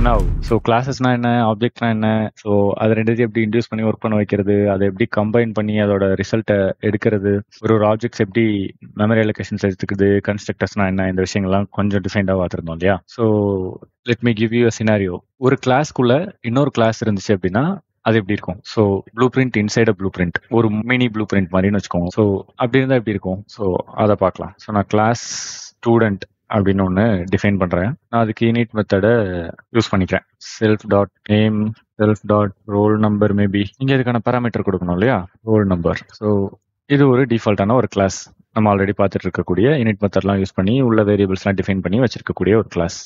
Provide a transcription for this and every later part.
Now so கிளாஸஸ்னா என்ன, ஆப்ஜெக்ட்னா என்ன, so அதை ரெண்டுத்தையும் எப்படி இன்டியூஸ் பண்ணி ஒர்க் பண்ண வைக்கிறது, அதை எப்படி கம்பைன் பண்ணி அதோட ரிசல்ட்டை எடுக்கிறது, ஒரு ஆப்ஜெக்ட்ஸ் எப்படி மெமரி அலோகேஷன்ஸ் எடுத்துக்குது, கன்ஸ்ட்ரக்டர்ஸ்னா என்ன, இந்த விஷயங்கள்லாம் கொஞ்சம் டிஃபைண்டாக பார்த்துருந்தோம் இல்லையா. So let me give you a scenario. ஒரு கிளாஸ்க்குள்ள இன்னொரு கிளாஸ் இருந்துச்சு அப்படின்னா அது எப்படி இருக்கும். So blue print inside blue print, ஒரு மினி ப்ளூ பிரிண்ட் மாதிரின்னு வச்சுக்கோங்க. ஸோ அப்படி இருந்தால் எப்படி இருக்கும், ஸோ அதை பார்க்கலாம். ஸோ நான் கிளாஸ் ஸ்டூடெண்ட் அப்படின்னு ஒன்று டிஃபைன் பண்ணுறேன். நான் அதுக்கு init மெத்தடை யூஸ் பண்ணிக்கிறேன். Self dot name, self dot roll number, maybe இங்கே இதுக்கான பேராமீட்டர் கொடுக்கணும் இல்லையா, ரோல் நம்பர். ஸோ இது ஒரு டிஃபால்ட்டான ஒரு கிளாஸ், நம்ம ஆல்ரெடி பார்த்துட்டு இருக்கக்கூடிய init மெத்தட்லாம் யூஸ் பண்ணி உள்ள வேரியபிள்ஸ்லாம் டிஃபைன் பண்ணி வச்சிருக்கக்கூடிய ஒரு கிளாஸ்.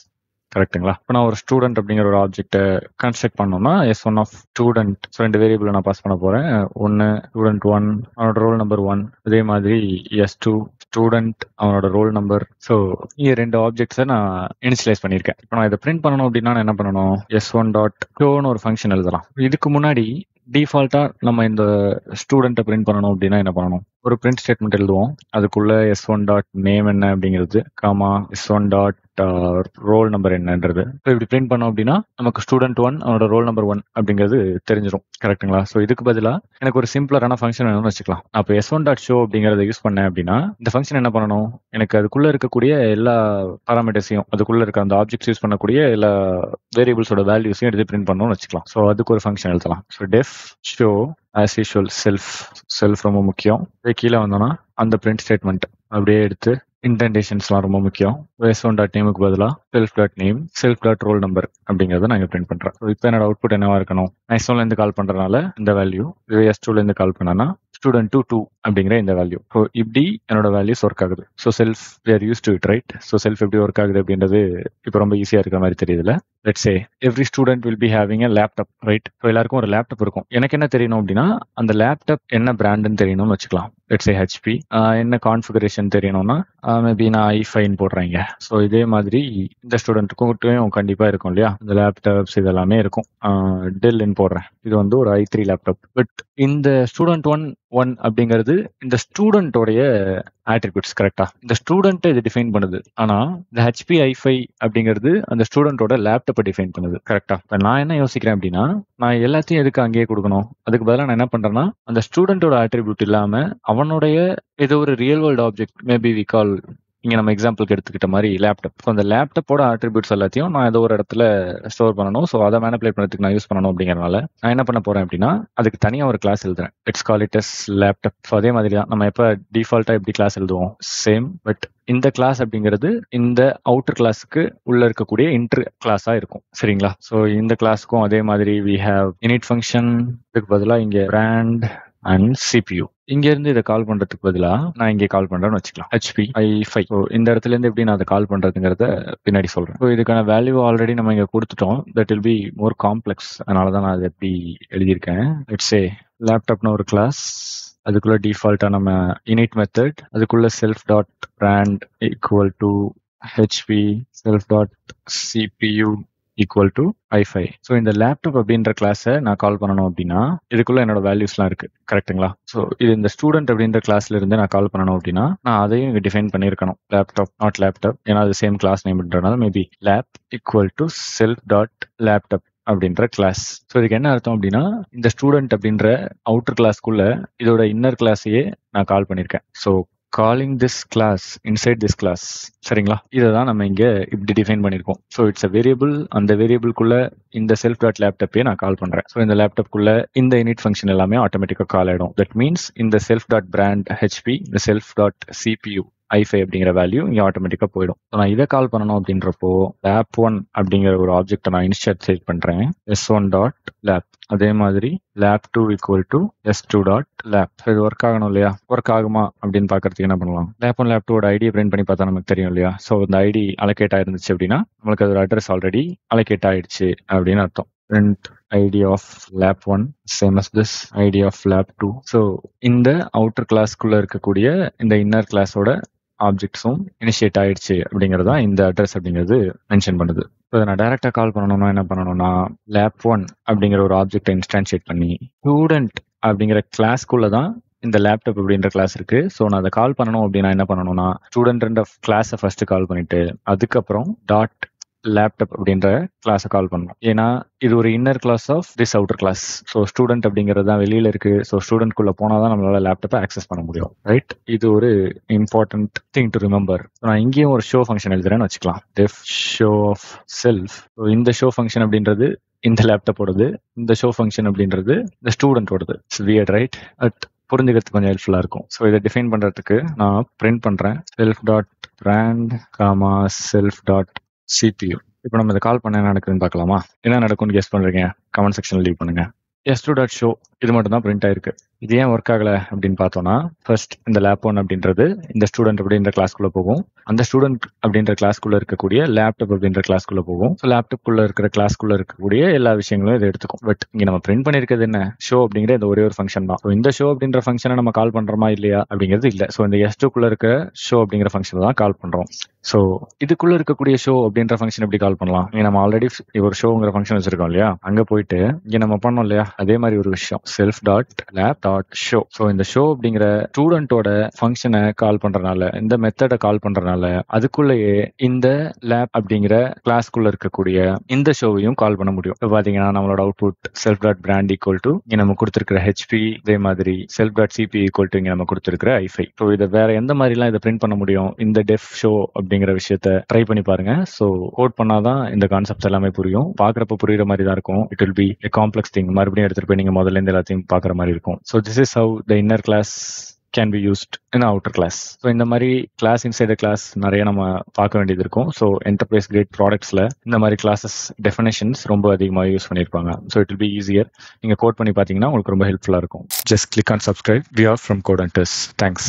கரெக்டுங்களா. இப்போ நான் ஒரு ஸ்டூடெண்ட் அப்படிங்கிற ஒரு ஆப்ஜெக்ட்டை கன்ஸ்ட்ரக்ட் பண்ணோம்னா S1 ஆஃப் ஸ்டூடெண்ட், ஸோ 2 வேரியபிளை நான் பாஸ் பண்ண போகிறேன். ஒன்று ஸ்டூடெண்ட் 1, அவனோட ரோல் நம்பர் 1. அதே மாதிரி S2 ஸ்டூடெண்ட், அவனோட ரோல் நம்பர். ஸோ இங்கே 2 ஆப்ஜெக்ட்ஸை நான் இனிஷியலைஸ் பண்ணியிருக்கேன். இப்போ நான் இதை பிரிண்ட் பண்ணணும் அப்படின்னா நான் என்ன பண்ணணும், S1 டாட் ஷோன்னு ஒரு ஃபங்க்ஷன் எழுதலாம். இதுக்கு முன்னாடி டிஃபால்ட்டாக நம்ம இந்த ஸ்டூடெண்ட்டை பிரிண்ட் பண்ணணும் அப்படின்னா என்ன பண்ணணும், ஒரு பிரிண்ட் ஸ்டேட்மெண்ட் எழுதுவோம். அதுக்குள்ள S1 டாட் நேம் என்ன அப்படிங்கிறது, comma S1 dot roll number என்னன்றது. ஸோ இப்படி பிரிண்ட் பண்ணோம் அப்படின்னா நமக்கு ஸ்டூடெண்ட் 1 அவனோட ரோல் நம்பர் 1 அப்படிங்கிறது தெரிஞ்சிடும். கரெக்டுங்களா. ஸோ இதுக்கு பதிலாக எனக்கு ஒரு சிம்பிளரான ஃபங்க்ஷன் வேணும்னு வச்சுக்கலாம். அப்போ S1 டாட் ஷோ அப்படிங்கிறத யூஸ் பண்ணேன் அப்படின்னா இந்த ஃபங்க்ஷன் என்ன பண்ணணும், எனக்கு அதுக்குள்ள இருக்கக்கூடிய எல்லா பாராமீட்டர்ஸையும், அதுக்குள்ள இருக்க அந்த ஆப்ஜெக்ட்ஸ் யூஸ் பண்ணக்கூடிய எல்லா வேரியபிள்ஸோட வேல்யூஸையும் எடுத்து பிரிண்ட் பண்ணணும்னு வச்சுக்கலாம். ஸோ அதுக்கு ஒரு ஃபங்க்ஷன் எழுதலாம். So def show as usual self ரொம்ப முக்கியம். கீழே வந்தோம்னா அந்த பிரிண்ட் ஸ்டேட்மெண்ட் அப்படியே எடுத்து இன்டென்டேஷன்ஸ்லாம் ரொம்ப முக்கியம். S1 டாட் நேமுக்கு பதிலாக self dot name, self dot roll number அப்படிங்கிறத நான் இங்கே பிரிண்ட் பண்ணுறேன். ஸோ இப்போ என்னோட அவுட்புட் என்னவா இருக்கணும், S1லேருந்து கால் பண்ணுறதுனால இந்த வேல்யூ, S2லேருந்து கால் பண்ணனா ஸ்டூடெண்ட் 2 அப்படிங்கிற இந்த வேல்யூ. ஸோ இப்படி என்னோட வேல்யூஸ் ஒர்க் ஆகுது. So self we are use to it, right. So self எப்படி ஒர்க் ஆகுது அப்படின்றது இப்போ ரொம்ப ஈஸியாக இருக்கிற மாதிரி தெரியுதுல. Let's say every student will be having a laptop, right. So எல்லாருக்கும் ஒரு லேப்டாப் இருக்கும். எனக்கு என்ன தெரியணும் அப்படின்னா அந்த லேப்டாப் என்ன பிராண்டுன்னு தெரியணும்னு வச்சுக்கலாம். Let's say HP. என்ன கான்ஃபிகரேஷன் தெரியணும்னா மேபி நான் i5 போடுறேங்க. ஸோ இதே மாதிரி இந்த ஸ்டூடெண்ட்டுக்கும் கண்டிப்பாக இருக்கும் இல்லையா, இந்த லேப்டாப்ஸ் இதெல்லாமே இருக்கும். டெல்லின்னு போடுறேன், இது வந்து ஒரு i3 லேப்டாப். பட் இந்த ஸ்டூடெண்ட் 1 அப்படிங்கிறது இந்த ஸ்டூடெண்டோடைய ஆட்ரிபியூட்ஸ். கரெக்டா. இந்த ஸ்டூடெண்ட்டை இது டிஃபைன் பண்ணுது. ஆனா இந்த HP i5 அப்படிங்கிறது அந்த ஸ்டூடெண்டோட லேப்டாப்பை டிஃபைன் பண்ணுது. கரெக்டா. இப்போ நான் என்ன யோசிக்கிறேன் அப்படின்னா நான் எல்லாத்தையும் எதுக்கு அங்கேயே கொடுக்கணும், அதுக்கு பதிலாக நான் என்ன பண்றேன்னா அந்த ஸ்டூடெண்டோட ஆட்ரிபியூட் இல்லாம அவனுடைய ஏதோ ஒரு real world object, maybe we call, இங்க நம்ம எக்ஸாம்பிளுக்கு எடுத்துக்கிட்ட மாதிரி லேப்டாப். ஸோ அந்த லேப்டாப்போட ஆட்ரிபியூட்ஸ் எல்லாத்தையும் நான் ஏதோ ஒரு இடத்துல ஸ்டோர் பண்ணணும். ஸோ அதை மேனிபுலேட் பண்ணுறதுக்கு நான் யூஸ் பண்ணணும். அப்படிங்கிறனால நான் என்ன பண்ண போறேன் அப்படின்னா அதுக்கு தனியாக ஒரு கிளாஸ் எழுதுறேன். Let's call it as laptop. So அதே மாதிரி தான் நம்ம எப்போ டிஃபால்ட்டா எப்படி கிளாஸ் எழுதுவோம், சேம். பட் இந்த கிளாஸ் அப்படிங்கிறது இந்த அவுட்டர் கிளாஸுக்கு உள்ள இருக்கக்கூடிய இன்டர் கிளாஸா இருக்கும். சரிங்களா. ஸோ இந்த கிளாஸுக்கும் அதே மாதிரி வி ஹேவ் init ஃபங்க்ஷன். இதுக்கு பதிலாக இங்கே brand அண்ட் CPU. இங்க இருந்து இதை கால் பண்றதுக்கு பதிலாக நான் இங்கே கால் பண்றேன்னு வச்சுக்கலாம், HP i5. ஸோ இந்த இடத்துல இருந்து எப்படி நான் அதை கால் பண்றதுங்கிறத பின்னாடி சொல்றேன். ஸோ இதுக்கான வேல்யூ ஆல்ரெடி நம்ம இங்க கொடுத்துட்டோம். That will be more complex. அதனால தான் நான் அதை எப்படி எழுதியிருக்கேன். லெட்ஸ் சே லேப்டாப்னு ஒரு கிளாஸ், அதுக்குள்ள டிஃபால்ட்டா நம்ம init மெத்தட், அதுக்குள்ள self dot brand equal to HP, self dot CPU equal to i5. So இந்த லேப்டாப் அப்படின்ற கிளாஸை நான் கால் பண்ணணும் அப்படின்னா இதுக்குள்ள என்னோட வேல்யூஸ்லாம் இருக்கு. கரெக்டுங்களா. ஸோ இது இந்த ஸ்டூடெண்ட் அப்படின்ற கிளாஸ்ல இருந்து நான் கால் பண்ணணும் அப்படின்னா நான் அதையும் இங்கே டிஃபைன் பண்ணியிருக்கணும். லேப்டாப் நாட் லேப்டாப், ஏன்னா அது சேம் கிளாஸ் நேம்ன்றனால maybe lap equal to self dot laptop அப்படின்ற கிளாஸ். ஸோ இதுக்கு என்ன அர்த்தம் அப்படின்னா இந்த ஸ்டூடெண்ட் அப்படின்ற அவுட்டர் கிளாஸ்க்குள்ள இதோட இன்னர் கிளாஸையே நான் கால் பண்ணியிருக்கேன். So calling this class inside this class. சரிங்களா. இதை தான் நம்ம இங்க இப்படி டிஃபைன் பண்ணியிருக்கோம். So it's a variable. அந்த வேரியபிள்குள்ள இந்த செல்ஃப் டாட் லேப்டாப்பே நான் கால் பண்றேன். ஸோ இந்த லேப்டாப்குள்ள இந்த init ஃபங்க்ஷன் எல்லாமே ஆட்டோமேட்டிக்காக கால் ஆயிடும். தட் மீன்ஸ் இந்த செல்ஃப் டாட் பிராண்ட் HP, இந்த செல்ஃப் டாட் CPU i5 அப்படிங்கிற வேல்யூ இங்கே ஆட்டோமேட்டிக்காக போயிடும். ஸோ நான் இதை கால் பண்ணணும் அப்படின்றப்போ lap1 அப்படிங்கிற ஒரு ஆப்ஜெக்டை நான் இனிஷியேட் பண்றேன். S1 டாட் லேப், அதே மாதிரி lap2 equal to S2 dot lab. இது ஒர்க் ஆகணும் இல்லையா. ஒர்க் ஆகுமா அப்படின்னு பாக்குறதுக்கு என்ன பண்ணலாம், lap1 lap2 ஐடியை பிரிண்ட் பண்ணி பார்த்தா நமக்கு தெரியும் இல்லையா. ஸோ இந்த ஐடி அலோகேட் ஆயிருந்துச்சு அப்படின்னா நம்மளுக்கு அது ஒரு அட்ரஸ் ஆல்ரெடி அலோகேட் ஆயிடுச்சு அப்படின்னு அர்த்தம். print id of lap1 same as this id of lap2. So இந்த அவுட்டர் கிளாஸ்க்குள்ள இருக்கக்கூடிய இந்த இன்னர் கிளாஸோட ஆப்ஜெக்ட்ஸும் இனிஷியேட் ஆயிடுச்சு அப்படிங்கறதா இந்த அட்ரஸ் அப்படிங்கிறது மென்ஷன் பண்ணுது. இதை நான் டைரக்டா கால் பண்ணணும்னா என்ன பண்ணணும்னா lap1 அப்படிங்கிற ஒரு ஆப்ஜெக்டை இன்ஸ்டான்ஷியேட் பண்ணி ஸ்டூடெண்ட் அப்படிங்கிற கிளாஸ்க்குள்ள தான் இந்த லேப்டாப் அப்படின்ற கிளாஸ் இருக்கு. ஸோ நான் அதை கால் பண்ணணும் அப்படின்னா என்ன பண்ணணும்னா ஸ்டூடெண்ட் கிளாஸை ஃபர்ஸ்ட் கால் பண்ணிட்டு அதுக்கப்புறம் டாட் லேப்டாப் அப்படின்ற கிளாஸை கால் பண்ணணும். ஏன்னா இது ஒரு inner class of this outer class. So student அப்படிங்கிறது தான் வெளியில இருக்கு. ஸோ ஸ்டூடெண்ட்குள்ள போனால் தான் நம்மளால லேப்டாப்பை ஆக்சஸ் பண்ண முடியும், ரைட்? இது ஒரு இம்பார்ட்டன்ட் திங் டு ரிமெம்பர். நான் இங்கேயும் ஒரு ஷோ ஃபங்க்ஷன் எழுதுறேன்னு வச்சுக்கலாம், டெஃப் ஷோ ஆஃப் செல்ஃப். இந்த ஷோ ஃபங்க்ஷன் அப்படின்றது இந்த லேப்டாப்போடது, இந்த ஷோ ஃபங்க்ஷன் அப்படின்றது இந்த ஸ்டூடெண்டோடது. It's weird, right? பட் புரிஞ்சுக்கிறதுக்கு கொஞ்சம் ஹெல்ப்ஃபுல்லா இருக்கும். ஸோ இதை டிஃபைன் பண்றதுக்கு நான் பிரிண்ட் பண்றேன் self dot brand comma self dot CPU. இப்போ நம்ம இதை கால் பண்ண என்ன நடக்குதுன்னு பார்க்கலாமா? என்ன நடக்கும்னு கெஸ் பண்றீங்க? கமெண்ட் செக்ஷன்ல லீவ் பண்ணுங்க. s2 டாட் ஷோ இது மட்டும் தான் பிரிண்ட் ஆயிருக்கு. இது ஏன் ஒர்க் ஆகல அப்படின்னு பார்த்தோம்னா, ஃபர்ஸ்ட் இந்த லேப் ஒன் அப்படின்றது இந்த ஸ்டூடெண்ட் அப்படின்ற கிளாஸ்க்குள்ள போகும். அந்த ஸ்டூடெண்ட் அப்படின்ற கிளாஸ்க்குள்ள இருக்கக்கூடிய லேப்டாப் அப்படின்ற கிளாஸ்க்குள்ள போகும். ஸோ லேப்டாப்குள்ள இருக்கிற கிளாஸ்க்குள்ள இருக்கக்கூடிய எல்லா விஷயங்களும் இதை எடுத்துக்கும். பட் இங்க நம்ம பிரிண்ட் பண்ணிருக்கிறது என்ன? ஷோ அப்படிங்கிற இந்த ஒரே ஒரு ஃபங்க்ஷன் தான். ஸோ இந்த ஷோ அப்படின்ற ஃபங்க்ஷனை நம்ம கால் பண்றோமா இல்லையா அப்படிங்கிறது இல்லை. ஸோ இந்த s2 இருக்கிற ஷோ அப்படிங்கிற ஃபங்க்ஷன் தான் கால் பண்றோம். ஸோ இதுக்குள்ள இருக்கக்கூடிய ஷோ அப்படின்ற ஃபங்க்ஷன் எப்படி கால் பண்ணலாம்? இங்க நம்ம ஆல்ரெடி ஒரு ஷோங்கிற ஃபங்க்ஷன் வச்சிருக்கோம் இல்லையா? அங்க போயிட்டு இங்க நம்ம பண்ணோம் இல்லையா, அதே மாதிரி ஒரு விஷயம் self dot lab dot show. So இந்த ஷோ அப்படிங்கிற ஸ்டூடெண்டோட ஃபங்க்ஷனை கால் பண்றதுனால, இந்த மெத்தடை கால் பண்றதுனால அதுக்குள்ளேயே இந்த லேப் அப்படிங்கிற கிளாஸ்க்குள்ள இருக்கக்கூடிய இந்த ஷோவையும் கால் பண்ண முடியும். இப்போ பாத்தீங்கன்னா நம்மளோட output self dot brand equal to இங்க நம்ம கொடுத்திருக்கிற ஹெச்பி, இதே மாதிரி self dot CP equal to இங்க நம்ம கொடுத்திருக்கிற i5. ஸோ இதை வேற எந்த மாதிரிலாம் இதை பிரிண்ட் பண்ண முடியும்? இந்த டெஃப் ஷோ அப்படிங்கிற விஷயத்த ட்ரை பண்ணி பாருங்க. ஸோ கோட் பண்ணாதான் இந்த கான்செப்ட் எல்லாமே புரியும். பாக்குறப்ப புரியுற மாதிரி தான் இருக்கும். It will be a complex thing. மறுபடியும் எடுத்துட்டு போய் நீங்க முதல்ல இருந்து எல்லாத்தையும் பாக்குற மாதிரி இருக்கும். So this is how the inner class can be used in outer class. So இந்த மாதிரி கிளாஸ் இன்சைட் கிளாஸ் நிறைய நம்ம பார்க்க வேண்டியது இருக்கும். ஸோ என்டர்பிரைஸ் கிரேட் ப்ராடக்ட்ஸ்ல இந்த மாதிரி கிளாஸஸ் டெஃபினேஷன்ஸ் ரொம்ப அதிகமாக யூஸ் பண்ணியிருப்பாங்க. So it will be easier. நீங்க கோட் பண்ணி பார்த்தீங்கன்னா உங்களுக்கு ரொம்ப ஹெல்ப்ஃபுல்லா இருக்கும். Just click on subscribe. We are from Code Hunters. Thanks.